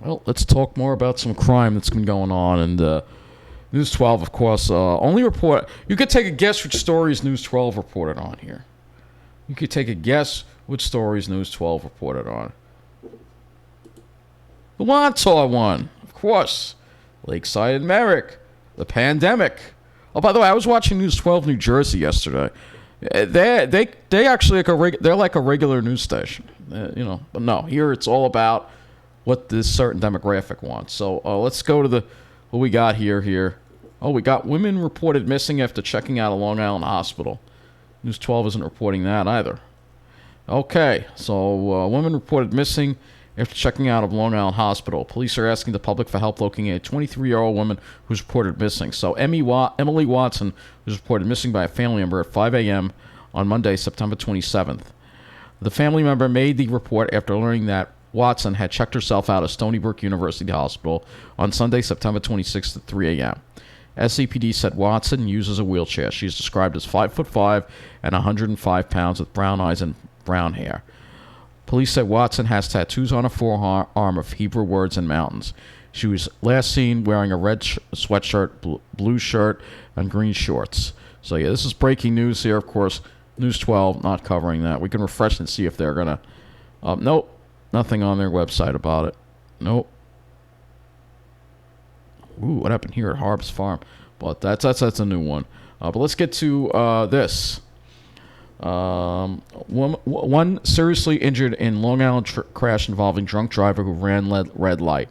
Well, let's talk more about some crime that's been going on. And News 12, of course, only report. You could take a guess which stories News 12 reported on here. You could take a guess which stories News 12 reported on. The Wantor one, of course. Lakeside and Merrick. The pandemic. Oh, by the way, I was watching News 12 New Jersey yesterday. They actually they're like a regular news station, But no, here it's all about what this certain demographic wants. So let's go to what we got here. Oh, we got women reported missing after checking out a Long Island hospital. News 12 isn't reporting that either. Okay, so women reported missing after checking out of Long Island hospital. Police are asking the public for help locating a 23-year-old woman who's reported missing. So Emily Watson was reported missing by a family member at 5 a.m. on Monday, September 27th. The family member made the report after learning that Watson had checked herself out of Stony Brook University Hospital on Sunday, September 26th at 3 a.m. SCPD said Watson uses a wheelchair. She's described as 5'5" and 105 pounds with brown eyes and brown hair. Police said Watson has tattoos on her forearm of Hebrew words and mountains. She was last seen wearing a red sweatshirt, blue shirt, and green shorts. So yeah, this is breaking news here, of course. News 12 not covering that. We can refresh and see if they're going to... nope, nothing on their website about it. Nope. Ooh, what happened here at Harb's Farm? But that's a new one. But let's get to this. One seriously injured in Long Island crash involving drunk driver who ran red light.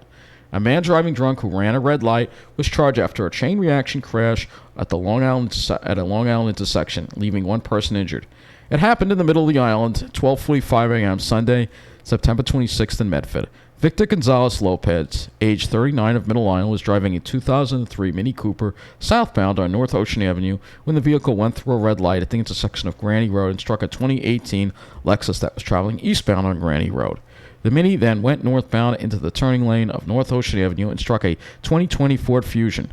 A man driving drunk who ran a red light was charged after a chain reaction crash at a Long Island intersection, leaving one person injured. It happened in the middle of the island, 12:45 a.m. Sunday, September 26th in Medford. Victor Gonzalez Lopez, age 39 of Middle Island, was driving a 2003 Mini Cooper southbound on North Ocean Avenue when the vehicle went through a red light at the intersection of Granny Road and struck a 2018 Lexus that was traveling eastbound on Granny Road. The Mini then went northbound into the turning lane of North Ocean Avenue and struck a 2020 Ford Fusion.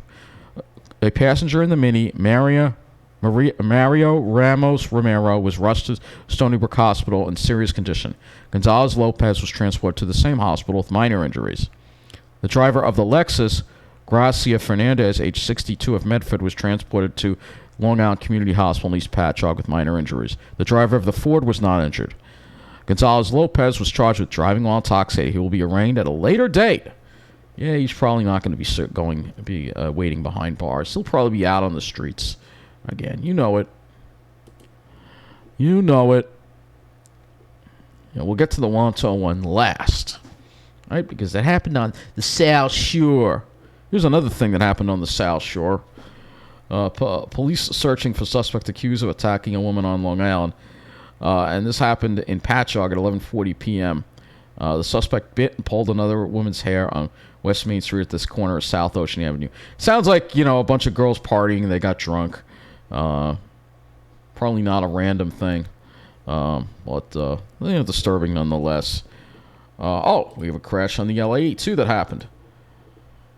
A passenger in the Mini, Mario Ramos Romero, was rushed to Stony Brook Hospital in serious condition. Gonzalez Lopez was transported to the same hospital with minor injuries. The driver of the Lexus, Gracia Fernandez, age 62 of Medford, was transported to Long Island Community Hospital in East Patchogue with minor injuries. The driver of the Ford was not injured. Gonzalez Lopez was charged with driving while intoxicated. He will be arraigned at a later date. Yeah, he's probably not going to be waiting behind bars. He'll probably be out on the streets. Again, you know it. We'll get to the Wanto one last. Right? Because that happened on the South Shore. Here's another thing that happened on the South Shore. Police searching for suspect accused of attacking a woman on Long Island. And this happened in Patchogue at 11:40 p.m. The suspect bit and pulled another woman's hair on West Main Street at this corner of South Ocean Avenue. Sounds like, a bunch of girls partying and they got drunk. Probably not a random thing. But disturbing nonetheless. We have a crash on the L.I.E. too that happened.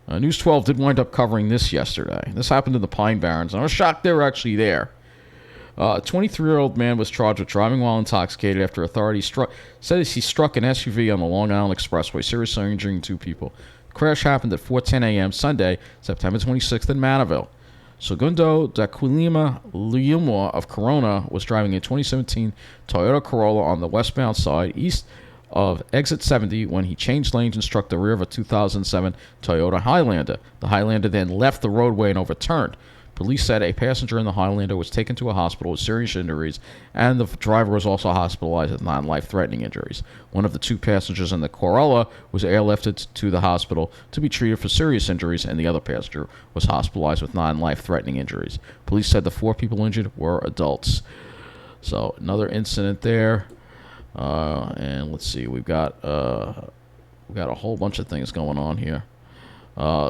News 12 did wind up covering this yesterday. This happened in the Pine Barrens, and I was shocked they were actually there. A 23-year-old man was charged with driving while intoxicated after authorities said he struck an SUV on the Long Island Expressway, seriously injuring two people. The crash happened at 4:10 a.m. Sunday, September 26th in Meadow. Segundo Daquilima Liuma of Corona was driving a 2017 Toyota Corolla on the westbound side east of exit 70 when he changed lanes and struck the rear of a 2007 Toyota Highlander. The Highlander then left the roadway and overturned. Police said a passenger in the Highlander was taken to a hospital with serious injuries, and the driver was also hospitalized with non-life-threatening injuries. One of the two passengers in the Corolla was airlifted to the hospital to be treated for serious injuries, and the other passenger was hospitalized with non-life-threatening injuries. Police said the 4 people injured were adults. So another incident there, and let's see, we've got a whole bunch of things going on here.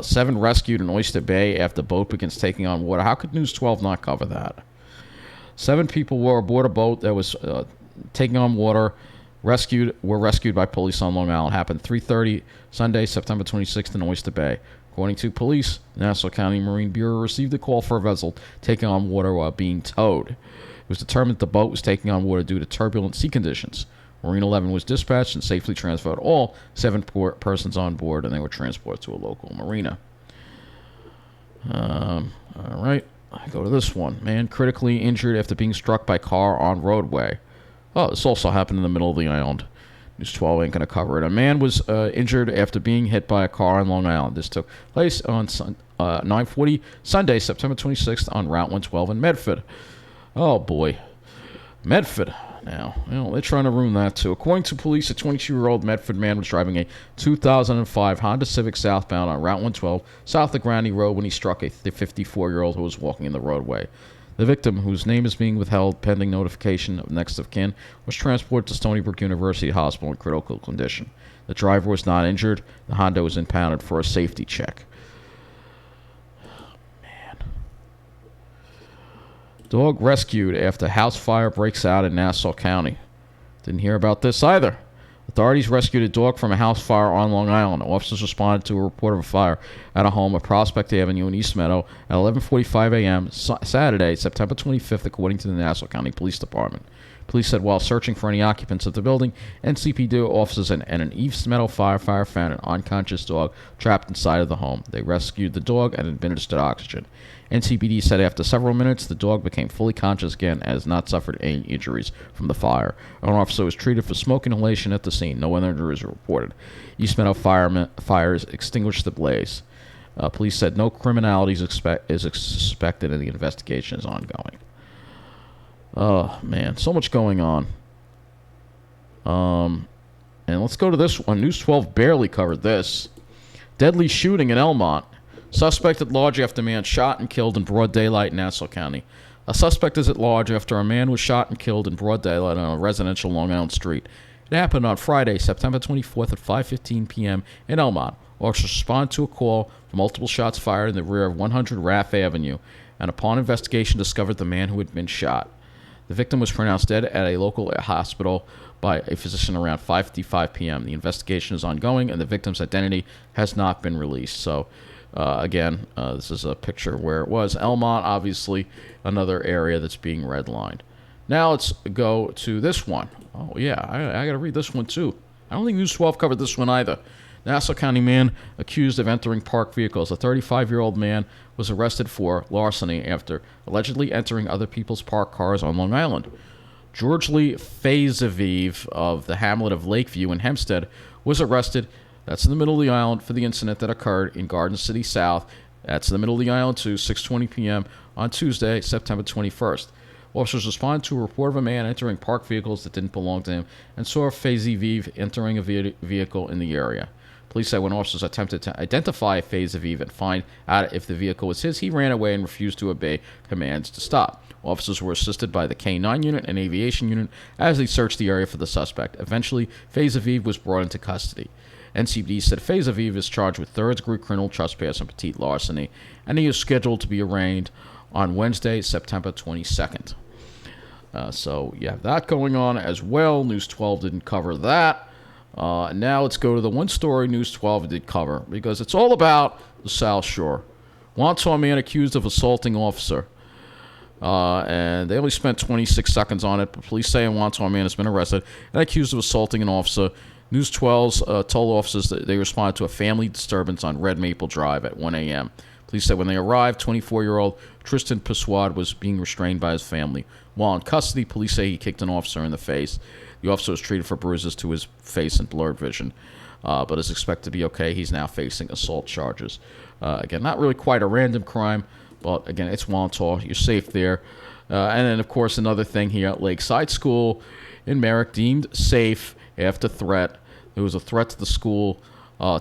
7 rescued in Oyster Bay after boat begins taking on water. How could News 12 not cover that? 7 people were aboard a boat that was taking on water. Were rescued by police on Long Island. Happened 3:30 Sunday, September 26th in Oyster Bay. According to police, Nassau County Marine Bureau received a call for a vessel taking on water while being towed. It was determined the boat was taking on water due to turbulent sea conditions. Marine 11 was dispatched and safely transferred all 7 persons on board, and they were transported to a local marina. All right, I go to this one. Man critically injured after being struck by car on roadway. Oh, this also happened in the middle of the island. News 12 ain't going to cover it. A man was injured after being hit by a car on Long Island. This took place on 9:40 Sunday, September 26th on Route 112 in Medford. Oh, boy. Medford. Now, they're trying to ruin that, too. According to police, a 22-year-old Medford man was driving a 2005 Honda Civic southbound on Route 112 south of Granny Road when he struck a 54-year-old who was walking in the roadway. The victim, whose name is being withheld pending notification of next of kin, was transported to Stony Brook University Hospital in critical condition. The driver was not injured. The Honda was impounded for a safety check. Dog rescued after house fire breaks out in Nassau County. Didn't hear about this either. Authorities rescued a dog from a house fire on Long Island. Officers responded to a report of a fire at a home at Prospect Avenue in East Meadow at 11:45 a.m. Saturday, September 25th, according to the Nassau County Police Department. Police said while searching for any occupants of the building, NCPD officers and an East Meadow firefighter found an unconscious dog trapped inside of the home. They rescued the dog and administered oxygen. NCPD said after several minutes, the dog became fully conscious again and has not suffered any injuries from the fire. An officer was treated for smoke inhalation at the scene. No other injuries were reported. East Meadow fires extinguished the blaze. Police said no criminality is suspected and the investigation is ongoing. Oh, man, so much going on. And let's go to this one. News 12 barely covered this. Deadly shooting in Elmont. Suspect at large after man shot and killed in broad daylight in Nassau County. A suspect is at large after a man was shot and killed in broad daylight on a residential Long Island street. It happened on Friday, September 24th at 5:15 p.m. in Elmont. Officers responded to a call for multiple shots fired in the rear of 100 Raff Avenue, and upon investigation discovered the man who had been shot. The victim was pronounced dead at a local hospital by a physician around 5:55 p.m. The investigation is ongoing, and the victim's identity has not been released. So, again, this is a picture where it was. Elmont, obviously, another area that's being redlined. Now let's go to this one. Oh, yeah, I got to read this one, too. I don't think News 12 covered this one either. Nassau County man accused of entering parked vehicles. A 35-year-old man was arrested for larceny after allegedly entering other people's parked cars on Long Island. George Lee Faizaviv of the hamlet of Lakeview in Hempstead was arrested. That's in the middle of the island for the incident that occurred in Garden City South. That's in the middle of the island too, 6:20 p.m. on Tuesday, September 21st. Officers responded to a report of a man entering parked vehicles that didn't belong to him and saw Faizaviv entering a vehicle in the area. Police said when officers attempted to identify Faizaviv and find out if the vehicle was his, he ran away and refused to obey commands to stop. Officers were assisted by the K-9 unit and aviation unit as they searched the area for the suspect. Eventually, Faizaviv was brought into custody. NCPD said Faizaviv is charged with third-degree criminal trespass and petite larceny, and he is scheduled to be arraigned on Wednesday, September 22nd. So you have that going on as well. News 12 didn't cover that. Now let's go to the one story News 12 did cover, because it's all about the South Shore. Wantagh man accused of assaulting officer. And they only spent 26 seconds on it, but police say a Wantagh man has been arrested and accused of assaulting an officer. News 12 told officers that they responded to a family disturbance on Red Maple Drive at 1 a.m. Police said when they arrived, 24-year-old Tristan Persuade was being restrained by his family. While in custody, police say he kicked an officer in the face. The officer was treated for bruises to his face and blurred vision, but is expected to be okay. He's now facing assault charges. Again, not really quite a random crime, but again, it's Wantagh. You're safe there. And then, of course, another thing here at Lakeside School in Merrick, deemed safe after threat. There was a threat to the school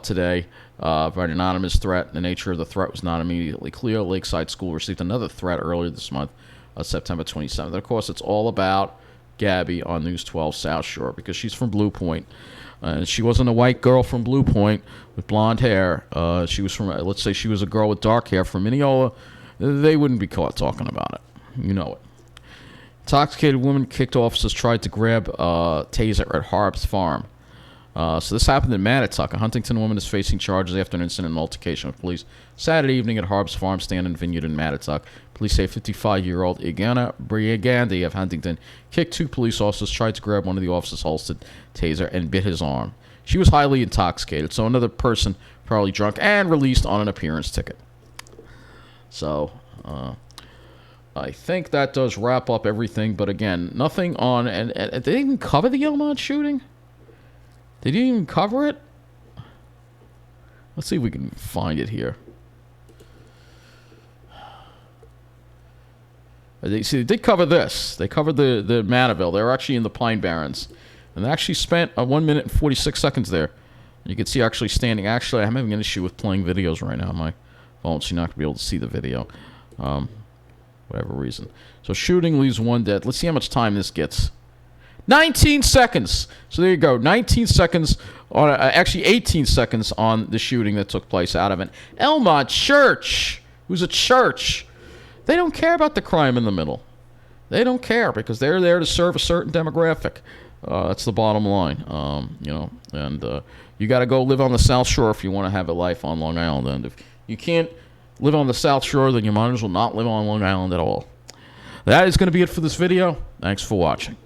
today, by an anonymous threat. The nature of the threat was not immediately clear. Lakeside School received another threat earlier this month, September 27th. And of course, it's all about Gabby on News 12 South Shore, because she's from Blue Point. And she wasn't a white girl from Blue Point with blonde hair. She was from, let's say she was a girl with dark hair from Mineola. They wouldn't be caught talking about it. You know it. Intoxicated woman kicked officers, tried to grab Taser at Harb's Farm. So this happened in Manitowoc. A Huntington woman is facing charges after an incident and altercation with police Saturday evening at Harb's Farm Stand and Vineyard in Manitowoc. Police say 55-year-old Igana Brigandi of Huntington kicked 2 police officers, tried to grab one of the officers' holstered taser, and bit his arm. She was highly intoxicated, so another person, probably drunk, and released on an appearance ticket. So, I think that does wrap up everything, but again, nothing on... And they didn't even cover the Elmont shooting? They didn't even cover it? Let's see if we can find it here. They did cover this. They covered the Meadow. They were actually in the Pine Barrens. And they actually spent 1 minute and 46 seconds there. You can see actually standing. Actually, I'm having an issue with playing videos right now on my phone, so you're not going to be able to see the video. Whatever reason. So shooting leaves 1 dead. Let's see how much time this gets. 19 seconds. So there you go. 19 seconds, on actually 18 seconds on the shooting that took place out of an Elmont church. It was a church. They don't care about the crime in the middle. They don't care because they're there to serve a certain demographic. That's the bottom line. And you got to go live on the South Shore if you want to have a life on Long Island. And if you can't live on the South Shore, then you might as well not live on Long Island at all. That is going to be it for this video. Thanks for watching.